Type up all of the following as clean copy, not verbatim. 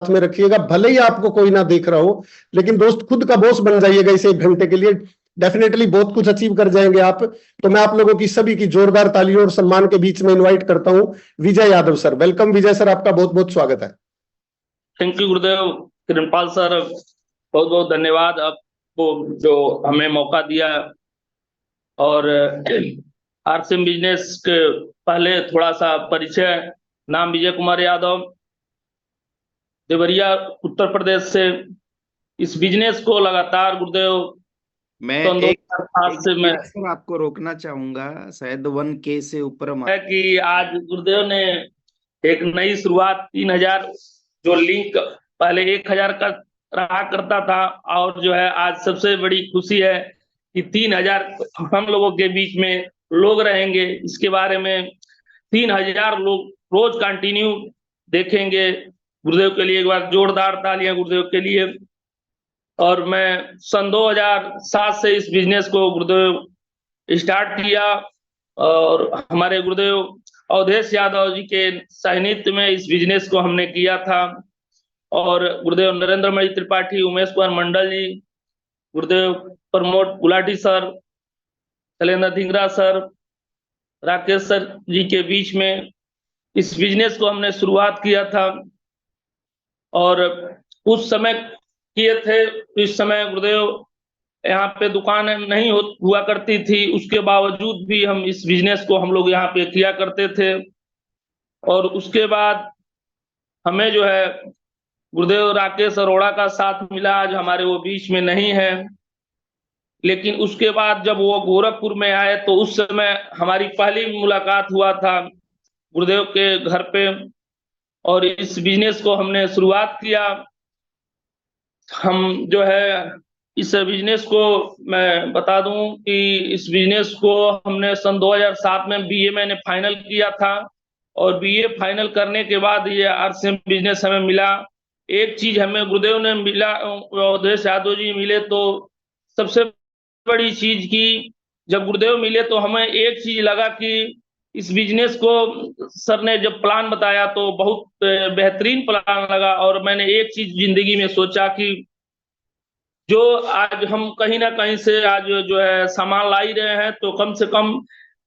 में रखिएगा, भले ही आपको कोई ना देख रहा हो, लेकिन दोस्त खुद का बॉस बन जाइएगा इस 1 घंटे के लिए, डेफिनेटली बहुत कुछ अचीव कर जाएंगे आप। तो मैं आप लोगों की सभी की जोरदार तालियों और सम्मान के बीच में इनवाइट करता हूं विजय यादव सर। वेलकम विजय सर, आपका बहुत बहुत स्वागत है। Thank you Gurudev. Kiranpal sir, बहुत बहुत धन्यवाद आपको जो हमें मौका दिया। और आरसीएम बिजनेस के पहले थोड़ा सा परिचय। नाम विजय कुमार यादव, देवरिया उत्तर प्रदेश से। इस बिजनेस को लगातार गुरुदेव मैं सन एक 2007 से मैं सर आपको रोकना चाहूंगा, शायद 1K से ऊपर है कि आज गुरुदेव ने एक नई शुरुआत 3000 जो लिंक पहले 1000 का रहा करता था, और जो है आज सबसे बड़ी खुशी है कि 3000 हम लोगों के बीच में लोग रहेंगे। इसके बारे में 3000 लोग रोज कंटिन्यू देखेंगे। गुरुदेव के लिए एक बार जोरदार तालियां गुरुदेव के लिए। और मैं सन 2007 से इस बिजनेस को गुरुदेव स्टार्ट किया, और हमारे गुरुदेव अवधेश यादव जी के सानिध्य में इस बिजनेस को हमने किया था। और गुरुदेव Narendra Mani Tripathi, Umesh Kumar Mandal ji, Gurudev Pramod Gulati sir, Shailendra Dhingra sir, Rakesh sir ji के बीच में इस बिजनेस को हमने शुरुआत किया था। और उस समय किए थे, इस समय गुरुदेव यहाँ पे दुकान नहीं हुआ करती थी, उसके बावजूद भी हम इस बिजनेस को हम लोग यहाँ पे किया करते थे। और उसके बाद हमें जो है गुरुदेव राकेश अरोड़ा का साथ मिला, आज हमारे वो बीच में नहीं है। लेकिन उसके बाद जब वो गोरखपुर में आए तो उस समय हमारी पहली मुलाकात हुआ था गुरुदेव के घर पे, और इस बिजनेस को हमने शुरुआत किया। हम जो है इस बिजनेस को मैं बता दूं कि इस बिजनेस को हमने सन 2007 में बीए मैंने फाइनल किया था, और बीए फाइनल करने के बाद ये आरसीएम बिजनेस हमें मिला। एक चीज हमें गुरुदेव ने मिला, अवधेश यादव जी मिले तो सबसे बड़ी चीज की, जब गुरुदेव मिले तो हमें एक चीज लगा कि इस बिजनेस को सर ने जब प्लान बताया तो बहुत बेहतरीन प्लान लगा। और मैंने एक चीज जिंदगी में सोचा कि जो आज हम कहीं ना कहीं से आज जो है सामान ला ही रहे हैं, तो कम से कम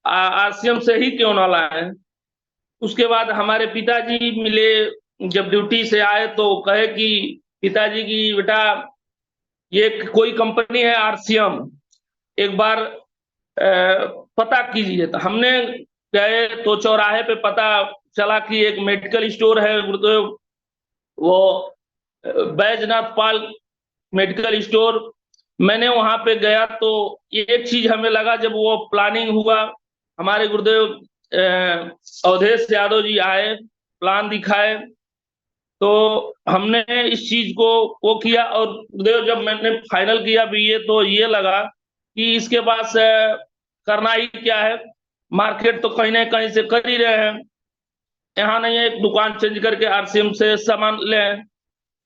आरसीएम से ही क्यों ना लाए। उसके बाद हमारे पिताजी मिले, जब ड्यूटी से आए तो कहे कि पिताजी की बेटा ये कोई कंपनी है आरसीएम, एक बार पता कीजिए। तो हमने गए तो चौराहे पे पता चला कि एक मेडिकल स्टोर है गुरुदेव, वो बैजनाथ पाल मेडिकल स्टोर। मैंने वहां पे गया तो एक चीज हमें लगा, जब वो प्लानिंग हुआ, हमारे गुरुदेव अवधेश यादव जी आए, प्लान दिखाए, तो हमने इस चीज को वो किया। और गुरुदेव जब मैंने फाइनल किया बीए तो ये लगा कि इसके पास करना ही क्या है, मार्केट तो कहीं ना कहीं से कर ही रहे हैं, यहाँ नहीं है एक दुकान चेंज करके आरसीएम से सामान लें।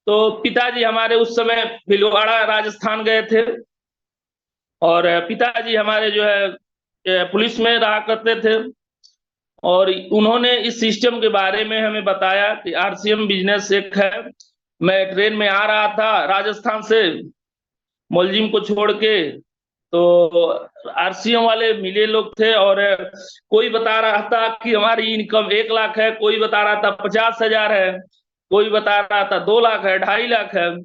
तो पिताजी हमारे उस समय भीलवाड़ा राजस्थान गए थे, और पिताजी हमारे जो है पुलिस में रहा करते थे, और उन्होंने इस सिस्टम के बारे में हमें बताया कि आरसीएम बिजनेस एक है। मैं ट्रेन में आ रहा था राजस्थान से, मोलजिम को छोड़ के, तो आरसीएम वाले मिले लोग थे, और कोई बता रहा था कि हमारी इनकम 1 लाख है, कोई बता रहा था 50,000 है, कोई बता रहा था 2 लाख है, 2.5 लाख है।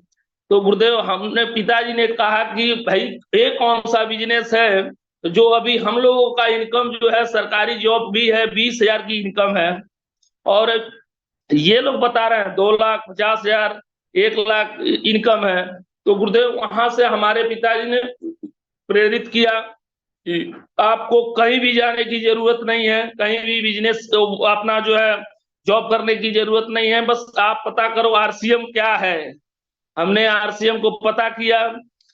तो गुरुदेव हमने पिताजी ने कहा कि भाई ये कौन सा बिजनेस है जो अभी हम लोगों का इनकम जो है सरकारी जॉब भी है 20,000 की इनकम है, और ये लोग बता रहे हैं 2 लाख 50,000 1 लाख इनकम है। तो गुरुदेव वहां से हमारे पिताजी ने प्रेरित किया कि आपको कहीं भी जाने की जरूरत नहीं है, कहीं भी बिजनेस तो अपना जो है जॉब करने की जरूरत नहीं है, बस आप पता करो आरसीएम क्या है। हमने आरसीएम को पता किया,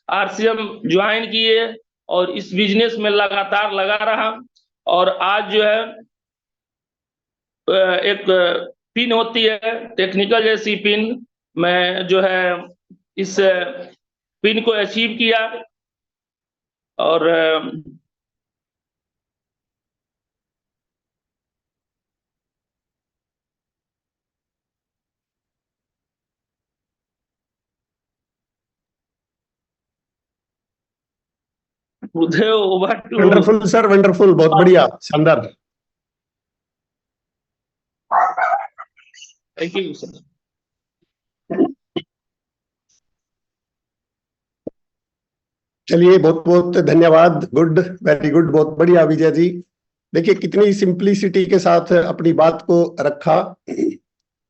आरसीएम ज्वाइन किए, और इस बिजनेस में लगातार लगा रहा। और आज जो है एक पिन होती है टेक्निकल जैसी पिन, मैं जो है इस पिन को अचीव किया। और Uday, over to wonderful sir, wonderful, बहुत बढ़िया, शानदार। Thank you, sir. चलिए, बहुत बहुत धन्यवाद, गुड, वेरी गुड, बहुत बढ़िया विजय जी। देखिए कितनी सिंप्लिसिटी के साथ अपनी बात को रखा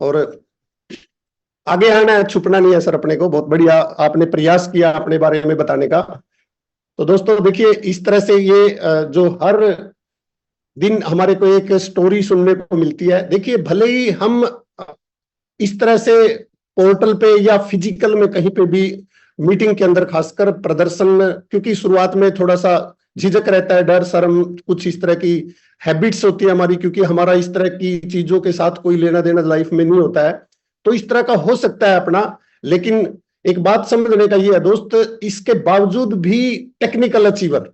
और आगे आना है, छुपना नहीं है सर अपने को। बहुत बढ़िया आपने प्रयास किया अपने बारे में बताने का। तो दोस्तों देखिए, इस तरह से ये जो हर दिन हमारे को एक स्टोरी सुनने को मिलती है। देखिए भले ही हम इस तरह से पोर्टल पे या फिजिकल में कहीं पे भी मीटिंग के अंदर खासकर प्रदर्शन, क्योंकि शुरुआत में थोड़ा सा झिझक रहता है, डर शर्म, कुछ इस तरह की हैबिट्स होती है हमारी, क्योंकि हमारा इस तरह की चीजों के साथ कोई लेना देना लाइफ में नहीं होता है, तो इस तरह का हो सकता है अपना। लेकिन एक बात समझने का ये है दोस्त, इसके बावजूद भी टेक्निकल अचीवर,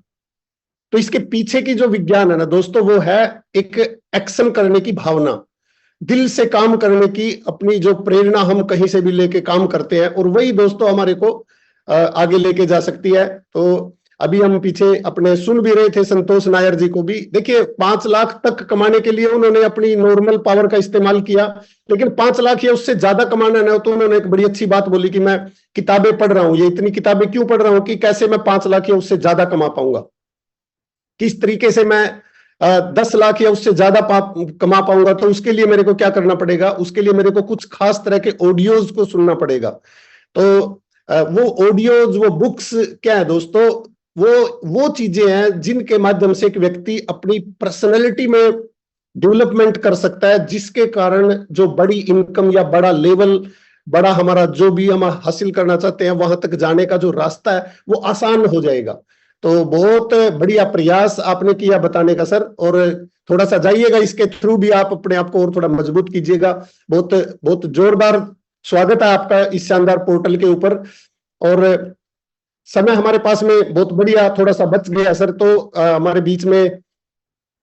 तो इसके पीछे की जो विज्ञान है ना दोस्तों, वो है एक एक्शन करने की भावना, दिल से काम करने की अपनी जो प्रेरणा हम कहीं से भी लेके काम करते हैं, और वही दोस्तों हमारे को आगे लेके जा सकती है। तो अभी हम पीछे अपने सुन भी रहे थे संतोष नायर जी को भी। देखिए 5 लाख तक कमाने के लिए उन्होंने अपनी नॉर्मल पावर का इस्तेमाल किया, लेकिन 5 लाख या उससे ज्यादा कमाना ना, तो उन्होंने एक बड़ी अच्छी बात बोली कि मैं किताबें पढ़ रहा हूं, ये इतनी किताबें क्यों पढ़ रहा हूं कि कैसे मैं 5 लाख या उससे ज्यादा कमा पाऊंगा, किस तरीके से मैं 10 लाख या उससे ज्यादा कमा पाऊंगा। तो उसके लिए मेरे को क्या करना पड़ेगा, उसके लिए मेरे को कुछ खास तरह के ऑडियोज को सुनना पड़ेगा। तो वो ऑडियोज, वो बुक्स क्या है दोस्तों, वो चीजें हैं जिनके माध्यम से एक व्यक्ति अपनी पर्सनैलिटी में डेवलपमेंट कर सकता है, जिसके कारण जो बड़ी इनकम या बड़ा लेवल, बड़ा हमारा जो भी हम हासिल करना चाहते हैं वहां तक जाने का जो रास्ता है वो आसान हो जाएगा। तो बहुत बढ़िया प्रयास आपने किया बताने का सर, और थोड़ा सा जाइएगा इसके थ्रू भी, आप अपने आप को और थोड़ा मजबूत कीजिएगा। बहुत बहुत जोरदार स्वागत है आपका इस शानदार पोर्टल के ऊपर। और समय हमारे पास में बहुत बढ़िया थोड़ा सा बच गया सर, तो हमारे बीच में